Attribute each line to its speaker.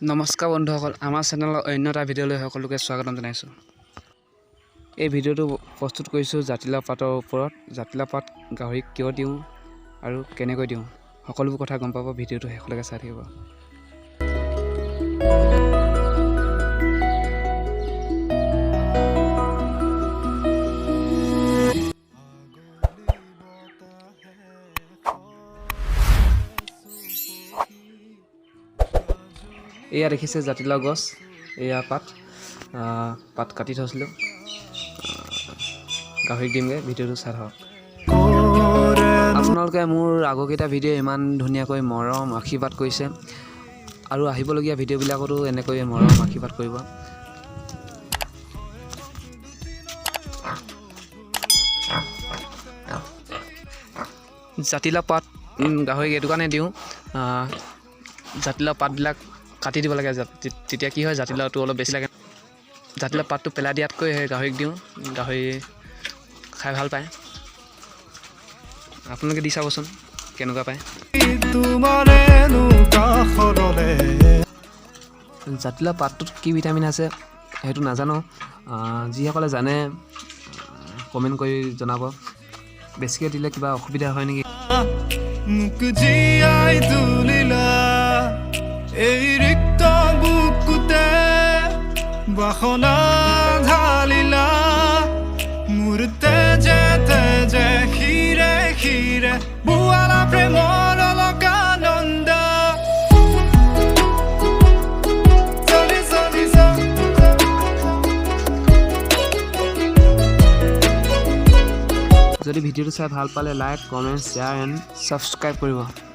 Speaker 1: নমস্কাৰ বন্ধুসকল, আমাৰ চেনেলৰ অন্য এটা ভিডিঅ'লৈ সকলোকে স্বাগতম জনাইছোঁ। এই ভিডিঅ'টো প্ৰস্তুত কৰিছোঁ জাতিলাও পাতৰ ওপৰত। জাতিলাও পাত গাহৰিক কিয় দিওঁ আৰু কেনেকৈ দিওঁ সকলোবোৰ কথা গম পাব। ভিডিঅ'টো শেষলৈকে চাই থাকিব। এয়া দেখিছে জাতিলাও গছ, এয়া পাত কাটি থৈছিলোঁ। গাহৰিক দিমগৈ, ভিডিঅ'টো চাই থাকক। আপোনালোকে মোৰ আগৰকেইটা ভিডিঅ' ইমান ধুনীয়াকৈ মৰম আশীৰ্বাদ কৰিছে আৰু আহিবলগীয়া ভিডিঅ'বিলাকতো এনেকৈ মৰম আশীৰ্বাদ কৰিব। জাতিলাও পাত গাহৰিক এইটো কাৰণে দিওঁ, জাতিলাও পাতবিলাক কাটি দিব লাগে, তেতিয়া কি হয় জাতিলাওটো অলপ বেছি লাগে। জাতিলাও পাতটো পেলাই দিয়াতকৈ গাহৰিক দিওঁ, গাহৰি খাই ভাল পায়। আপোনালোকে দি চাবচোন কেনেকুৱা পায়। জাতিলাও পাতটোত কি ভিটামিন আছে সেইটো নাজানো, যিসকলে জানে কমেণ্ট কৰি জনাব। বেছিকৈ দিলে কিবা অসুবিধা হয় নেকি? এই ৰিক্ত বুকুতে বাসনা ঢালিলা, মোৰ তেজে তেজে শিৰে শিৰে বুৱালা প্ৰেমৰ অলকানন্দ। যদি ভিডিঅ'টো চাই ভাল পালে like, comment, share and subscribe কৰিব।